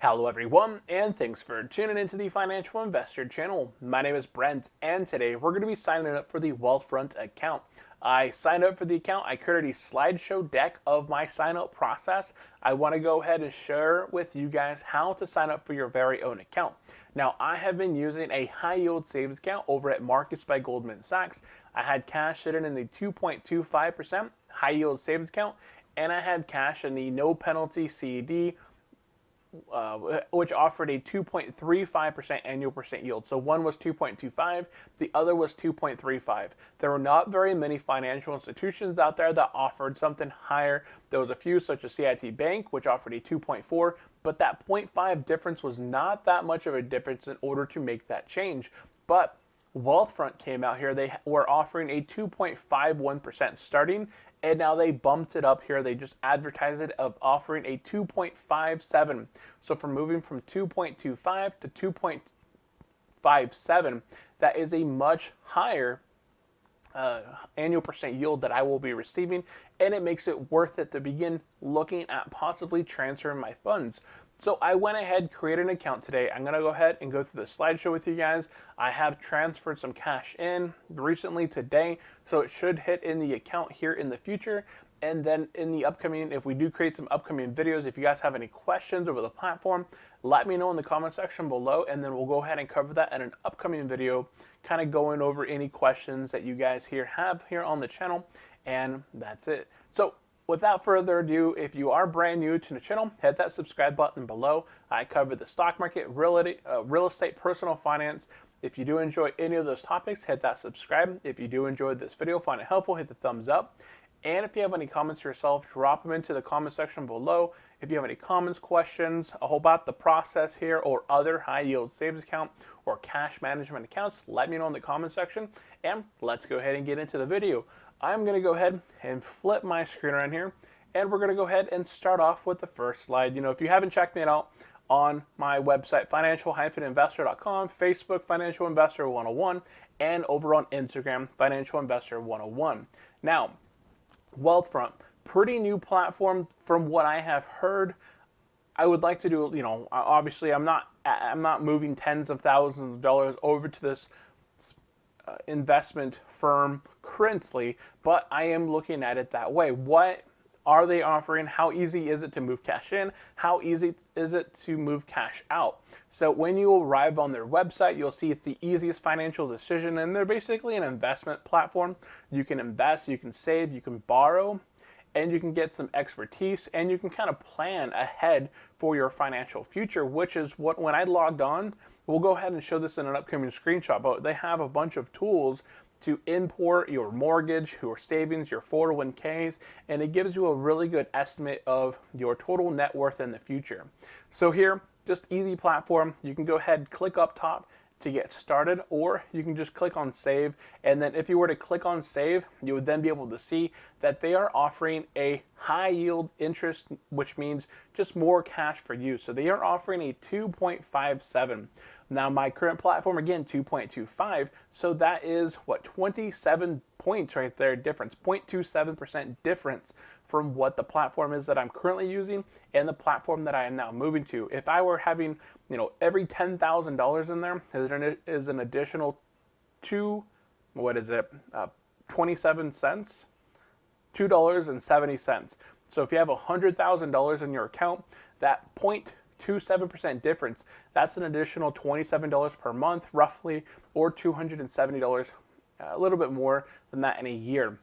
Hello everyone, and thanks for tuning into the Financial Investor channel. My name is Brent, and today we're going to be signing up for the WealthFront account. I signed up for the account. I created a slideshow deck of my sign up process. I want to go ahead and share with you guys how to sign up for your very own account. Now, I have been using a high yield savings account over at Markets by Goldman Sachs. I had cash sitting in the 2.25% high yield savings account, and I had cash in the no penalty CD, which offered a 2.35% annual percent yield. So one was 2.25, the other was 2.35. There were not very many financial institutions out there that offered something higher. There was a few, such as CIT Bank, which offered a 2.4, but that 0.5 difference was not that much of a difference in order to make that change. But WealthFront came out here. They were offering a 2.51% starting, and now they bumped it up here. They just advertised it of offering a 2.57. So from moving from 2.25 to 2.57, that is a much higher annual percent yield that I will be receiving, and it makes it worth it to begin looking at possibly transferring my funds. So I went ahead, created an account today. I'm going to go ahead and go through the slideshow with you guys. I have transferred some cash in recently today, so it should hit in the account here in the future. And then in the upcoming, if we do create some upcoming videos, if you guys have any questions over the platform, let me know in the comment section below, and then we'll go ahead and cover that in an upcoming video, kind of going over any questions that you guys have here on the channel. And that's it. So without further ado, if you are brand new to the channel, hit that subscribe button below. I cover the stock market, real estate, personal finance. If you do enjoy any of those topics, hit that subscribe. If you do enjoy this video, find it helpful, hit the thumbs up. And if you have any comments yourself, drop them into the comment section below. If you have any comments, questions about the process here, or other high yield savings account or cash management accounts, let me know in the comment section. And let's go ahead and get into the video. I'm going to go ahead and flip my screen around here, and we're going to go ahead and start off with the first slide. If you haven't checked me out on my website, financial-investor.com, Facebook, Financial Investor 101, and over on Instagram, Financial Investor 101. Now, WealthFront, pretty new platform from what I have heard. I would like to do, obviously I'm not moving tens of thousands of dollars over to this investment firm currently, but I am looking at it that way. What are they offering? How easy is it to move cash in? How easy is it to move cash out? So when you arrive on their website, you'll see it's the easiest financial decision, and they're basically an investment platform. You can invest, you can save, you can borrow, and you can get some expertise, and you can kind of plan ahead for your financial future, which is what, when I logged on, we'll go ahead and show this in an upcoming screenshot, but they have a bunch of tools to import your mortgage, your savings, your 401ks, and it gives you a really good estimate of your total net worth in the future. So here, just easy platform. You can go ahead and click up top to get started, or you can just click on save, and then if you were to click on save, you would then be able to see that they are offering a high yield interest, which means just more cash for you. So they are offering a 2.57. Now my current platform, again, 2.25, so that is what, 27 points right there difference, 0.27% difference from what the platform is that I'm currently using and the platform that I am now moving to. If I were having, every $10,000 in there is an additional 27 cents, $2.70. So if you have $100,000 in your account, that 0.27% difference, that's an additional $27 per month roughly, or $270, a little bit more than that in a year.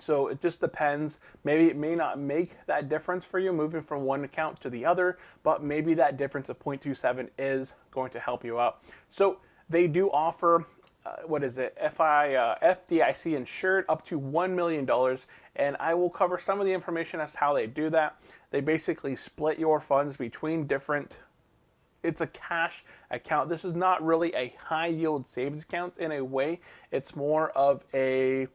So it just depends. Maybe it may not make that difference for you moving from one account to the other, but maybe that difference of 0.27 is going to help you out. So they do offer, FDIC insured up to $1 million, and I will cover some of the information as to how they do that. They basically split your funds between different, it's a cash account. This is not really a high yield savings account in a way. It's more of a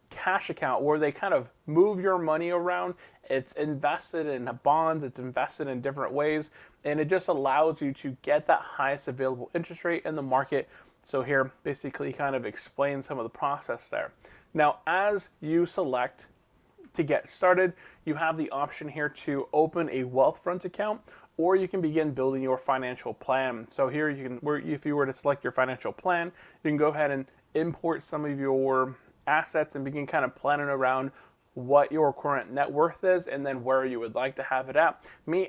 cash account where they kind of move your money around. It's invested in bonds, it's invested in different ways, and it just allows you to get that highest available interest rate in the market. So here basically kind of explains some of the process there. Now, as you select to get started, you have the option here to open a WealthFront account, or you can begin building your financial plan. So here if you were to select your financial plan, you can go ahead and import some of your assets and begin kind of planning around what your current net worth is and then where you would like to have it at.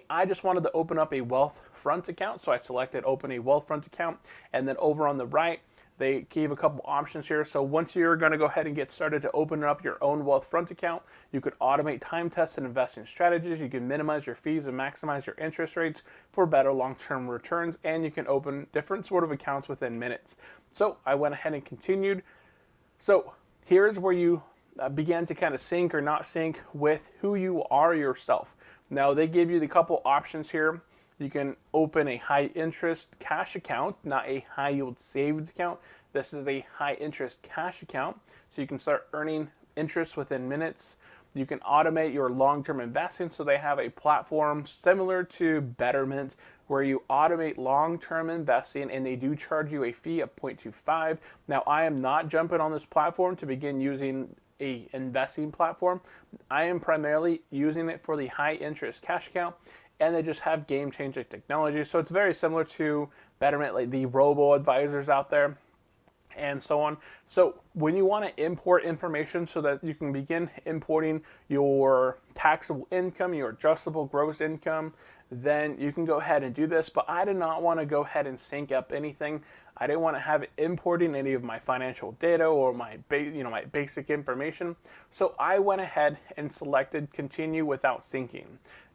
I just wanted to open up a WealthFront account, so I selected open a WealthFront account, and then over on the right, they gave a couple options here. So once you're going to go ahead and get started to open up your own WealthFront account, you could automate time-tested investing strategies. You can minimize your fees and maximize your interest rates for better long-term returns, and you can open different sort of accounts within minutes. So I went ahead and continued. So here's where you began to kind of sync or not sync with who you are yourself. Now they give you the couple options here. You can open a high interest cash account, not a high yield savings account. This is a high interest cash account, so you can start earning interest within minutes. You can automate your long-term investing, so they have a platform similar to Betterment where you automate long-term investing, and they do charge you a fee of 0.25. Now I am not jumping on this platform to begin using a investing platform. I am primarily using it for the high interest cash account, and they just have game-changing technology. So it's very similar to Betterment, like the robo-advisors out there and so on. So when you want to import information so that you can begin importing your taxable income, your adjustable gross income, then you can go ahead and do this. But I did not want to go ahead and sync up anything. I didn't want to have it importing any of my financial data or my basic information. So I went ahead and selected continue without syncing.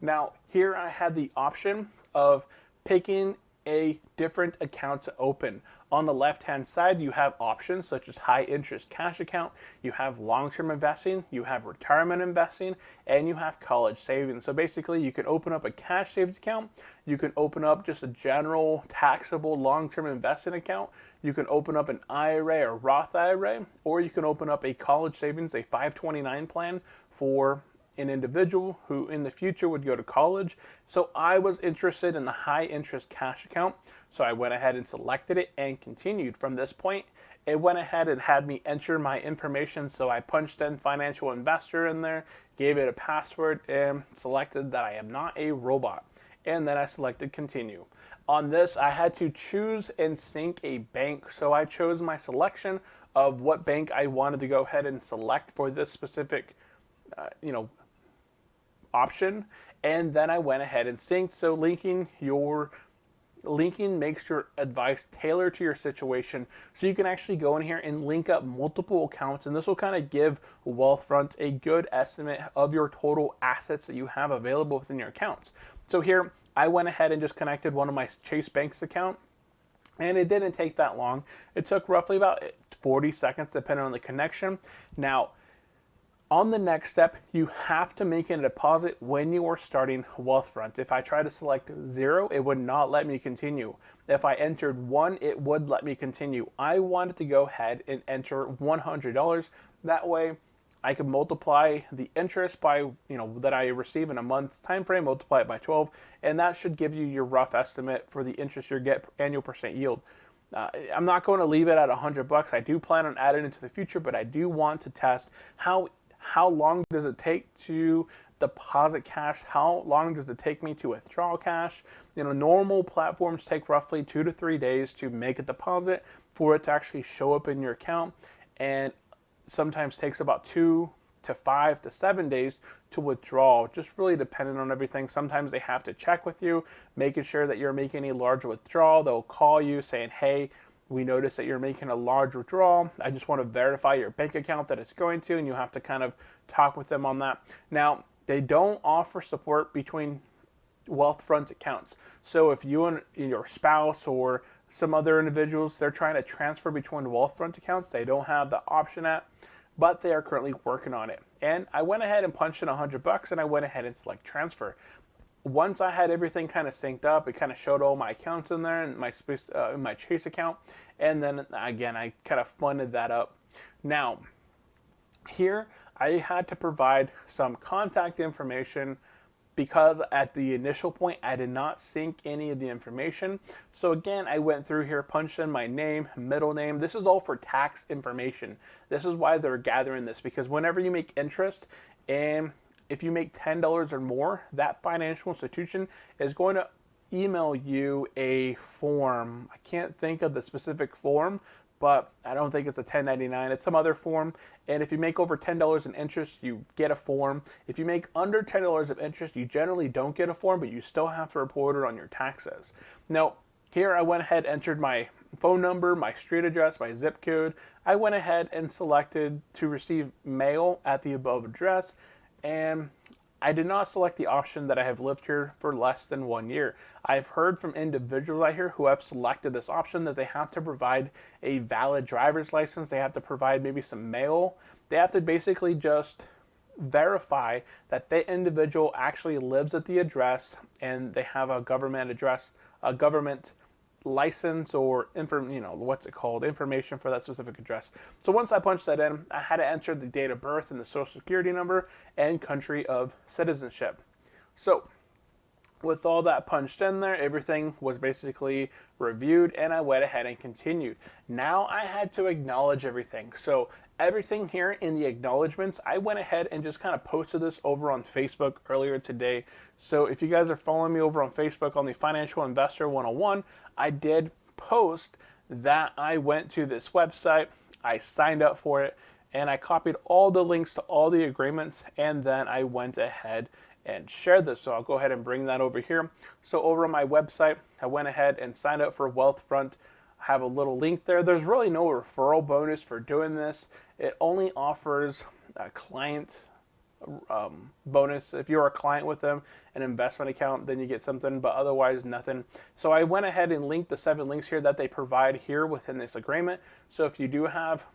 Now here I had the option of picking a different account to open. On the left hand side, you have options such as high interest cash account, you have long-term investing, you have retirement investing, and you have college savings. So basically you can open up a cash savings account, you can open up just a general taxable long-term investing account, you can open up an IRA or Roth IRA, or you can open up a college savings, a 529 plan for an individual who in the future would go to college. So I was interested in the high interest cash account, so I went ahead and selected it and continued. From this point, it went ahead and had me enter my information, so I punched in financial investor in there, gave it a password, and selected that I am not a robot, and then I selected continue. On this, I had to choose and sync a bank, so I chose my selection of what bank I wanted to go ahead and select for this specific option, and then I went ahead and synced. So linking makes your advice tailored to your situation, so you can actually go in here and link up multiple accounts, and this will kind of give WealthFront a good estimate of your total assets that you have available within your accounts. So here I went ahead and just connected one of my Chase Bank's account, and it didn't take that long. It took roughly about 40 seconds depending on the connection. Now on the next step, you have to make a deposit when you are starting WealthFront. If I try to select 0, it would not let me continue. If I entered 1, it would let me continue. I wanted to go ahead and enter $100. That way, I could multiply the interest by, that I receive in a month's time frame, multiply it by 12, and that should give you your rough estimate for the interest you get annual percent yield. I'm not going to leave it at $100. I do plan on adding it into the future, but I do want to test how long does it take to deposit cash? How long does it take me to withdraw cash? Normal platforms take roughly 2 to 3 days to make a deposit for it to actually show up in your account, and sometimes takes about 2 to 5 to 7 days to withdraw, just really depending on everything. Sometimes they have to check with you, making sure that you're making a large withdrawal. They'll call you saying, hey, we noticed that you're making a large withdrawal. I just want to verify your bank account that it's going to, and you have to kind of talk with them on that. Now, they don't offer support between WealthFront accounts. So if you and your spouse or some other individuals, they're trying to transfer between WealthFront accounts, they don't have the option at, but they are currently working on it. And I went ahead and punched in $100, and I went ahead and select transfer. Once I had everything kind of synced up, it kind of showed all my accounts in there and my Chase account. And then again, I kind of funded that up. Now, here I had to provide some contact information because at the initial point I did not sync any of the information. So again, I went through here, punched in my name, middle name. This is all for tax information. This is why they're gathering this, because whenever you make interest, and if you make $10 or more, that financial institution is going to email you a form. I can't think of the specific form, but I don't think it's a 1099. It's some other form. And if you make over $10 in interest, you get a form. If you make under $10 of interest, you generally don't get a form, but you still have to report it on your taxes. Now, here I went ahead, entered my phone number, my street address, my zip code. I went ahead and selected to receive mail at the above address, and I did not select the option that I have lived here for less than 1 year. I've heard from individuals out here who have selected this option that they have to provide a valid driver's license. They have to provide maybe some mail. They have to basically just verify that the individual actually lives at the address and they have a government address, a government license or information for that specific address. So once I punched that in, I had to enter the date of birth and the social security number and country of citizenship. So with all that punched in there, everything was basically reviewed and I went ahead and continued. Now I had to acknowledge everything. So everything here in the acknowledgements, I went ahead and just kind of posted this over on Facebook earlier today. So if you guys are following me over on Facebook on the Financial Investor 101, I did post that I went to this website, I signed up for it, and I copied all the links to all the agreements, and then I went ahead and shared this. So I'll go ahead and bring that over here. So over on my website, I went ahead and signed up for WealthFront. I have a little link there. There's really no referral bonus for doing this. It only offers a client bonus. If you're a client with them, an investment account, then you get something, but otherwise nothing. So I went ahead and linked the 7 links here that they provide here within this agreement. So if you do have,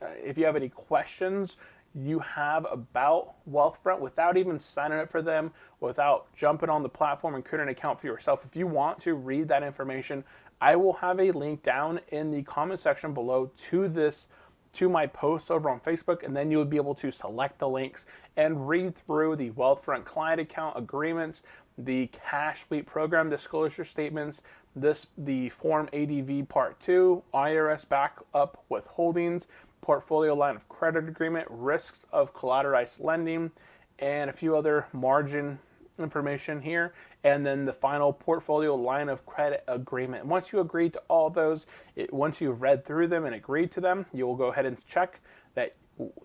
if you have any questions you have about WealthFront without even signing up for them, without jumping on the platform and creating an account for yourself, if you want to read that information, I will have a link down in the comment section below to my post over on Facebook, and then you'll be able to select the links and read through the WealthFront client account agreements, the cash sweep program disclosure statements, the Form ADV Part 2, IRS backup withholdings, portfolio line of credit agreement, risks of collateralized lending, and a few other margin information here, and then the final portfolio line of credit agreement. Once you agree to all those, once you've read through them and agreed to them, you will go ahead and check that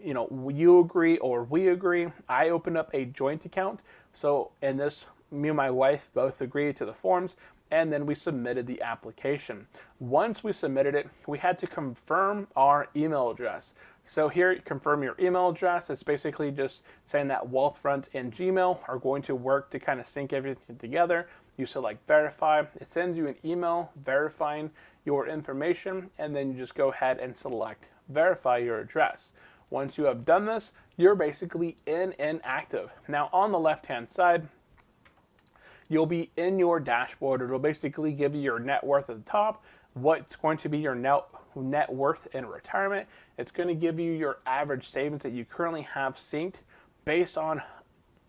you agree or we agree. I opened up a joint account, so in this, me and my wife both agreed to the forms, and then we submitted the application. Once we submitted it, we had to confirm our email address. So here, confirm your email address. It's basically just saying that WealthFront and Gmail are going to work to kind of sync everything together. You select verify. It sends you an email verifying your information, and then you just go ahead and select verify your address. Once you have done this, you're basically in and active. Now on the left-hand side, you'll be in your dashboard. It'll basically give you your net worth at the top, what's going to be your net worth in retirement. It's going to give you your average savings that you currently have synced based on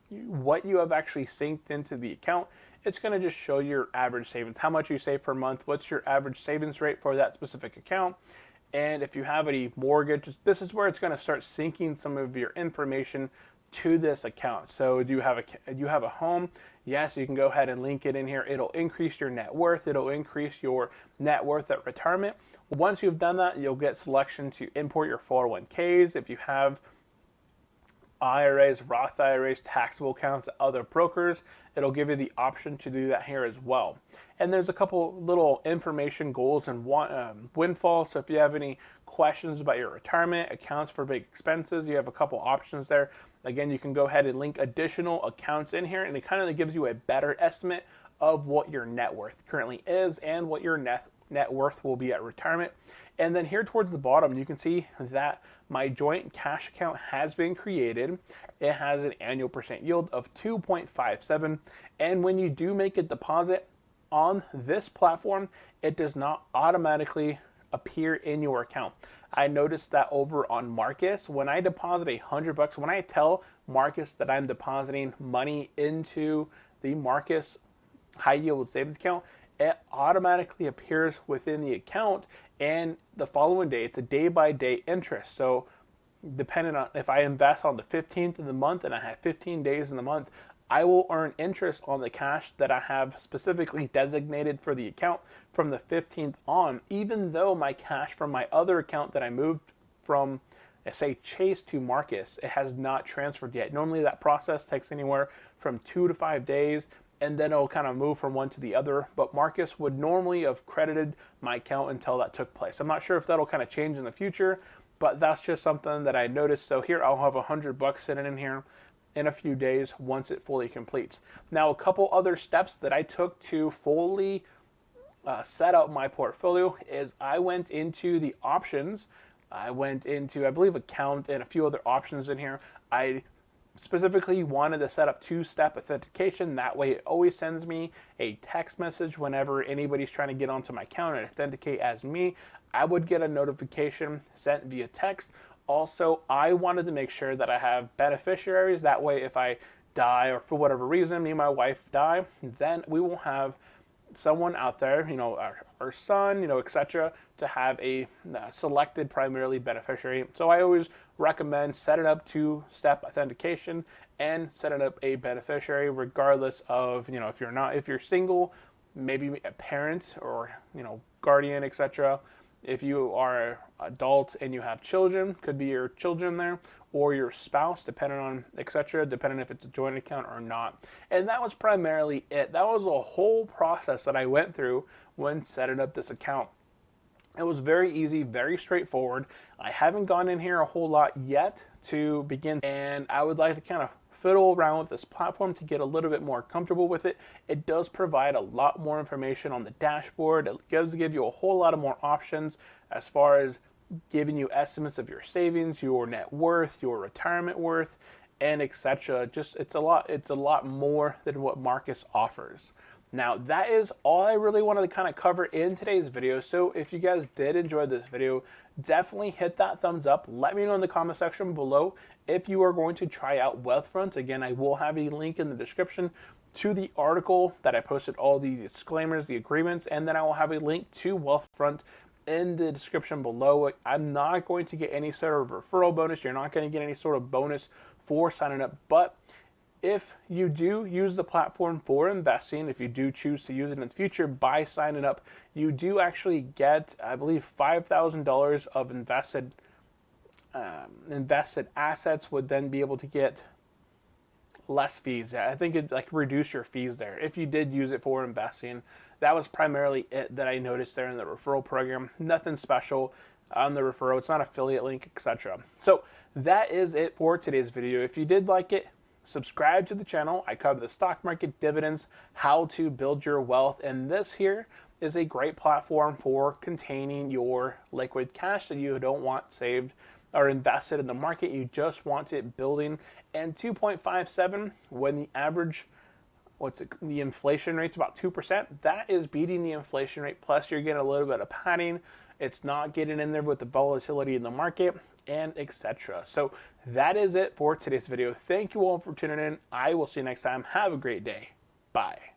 what you have actually synced into the account. It's going to just show your average savings, how much you save per month, what's your average savings rate for that specific account. And if you have any mortgage, this is where it's going to start syncing some of your information to this account. So do you have a home? Yes, you can go ahead and link it in here. It'll increase your net worth. It'll increase your net worth at retirement. Once you've done that, you'll get selection to import your 401ks. If you have IRAs, Roth IRAs, taxable accounts, other brokers, it'll give you the option to do that here as well. And there's a couple little information goals and windfall. So if you have any questions about your retirement, accounts for big expenses, you have a couple options there. Again, you can go ahead and link additional accounts in here, and it kind of gives you a better estimate of what your net worth currently is and what your net worth will be at retirement. And then here towards the bottom, you can see that my joint cash account has been created. It has an annual percent yield of 2.57. And when you do make a deposit on this platform, it does not automatically appear in your account. I noticed that over on Marcus, when I deposit $100, when I tell Marcus that I'm depositing money into the Marcus high yield savings account, it automatically appears within the account, and the following day, it's a day by day interest. So depending on if I invest on the 15th of the month and I have 15 days in the month, I will earn interest on the cash that I have specifically designated for the account from the 15th on, even though my cash from my other account that I moved from, say, Chase to Marcus, it has not transferred yet. Normally that process takes anywhere from 2 to 5 days, and then it'll kind of move from one to the other. But Marcus would normally have credited my account until that took place. I'm not sure if that'll kind of change in the future, but that's just something that I noticed. So here I'll have $100 sitting in here in a few days once it fully completes. Now, a couple other steps that I took to fully set up my portfolio is I went into the options. I went into, I believe, account and a few other options in here. I specifically wanted to set up two-step authentication. That way it always sends me a text message whenever anybody's trying to get onto my account and authenticate as me. I would get a notification sent via text. Also, I wanted to make sure that I have beneficiaries. That way, if I die or for whatever reason, me and my wife die, then we will have someone out there, our son, etc., to have a selected primarily beneficiary. So I always recommend setting up two-step authentication and setting up a beneficiary, regardless of, if you're single, maybe a parent or, guardian, etc. If you are adult and you have children, could be your children there, or your spouse, depending on, etc., depending if it's a joint account or not. And that was primarily it. That was a whole process that I went through when setting up this account. It was very easy, very straightforward. I haven't gone in here a whole lot yet to begin, and I would like to kind of fiddle around with this platform to get a little bit more comfortable with it. It does provide a lot more information on the dashboard. It does give you a whole lot of more options as far as giving you estimates of your savings, your net worth, your retirement worth, and etc. Just it's a lot more than what Marcus offers. Now, that is all I really wanted to kind of cover in today's video. So if you guys did enjoy this video, definitely hit that thumbs up. Let me know in the comment section below if you are going to try out WealthFront. Again, I will have a link in the description to the article that I posted all the disclaimers, the agreements, and then I will have a link to WealthFront in the description below. I'm not going to get any sort of referral bonus. You're not going to get any sort of bonus for signing up, but if you do use the platform for investing, if you do choose to use it in the future by signing up, you do actually get, I believe, $5,000 of invested assets would then be able to get less fees. I think it'd reduce your fees there if you did use it for investing. That was primarily it that I noticed there in the referral program. Nothing special on the referral. It's not affiliate link, etc. So that is it for today's video. If you did like it, subscribe to the channel. I cover the stock market, dividends, how to build your wealth, and this here is a great platform for containing your liquid cash that you don't want saved or invested in the market. You just want it building. And 2.57, when the average, the inflation rate's about 2%, that is beating the inflation rate. Plus, you're getting a little bit of padding. It's not getting in there with the volatility in the market, and etc. So that is it for today's video. Thank you all for tuning in. I will see you next time. Have a great day. Bye.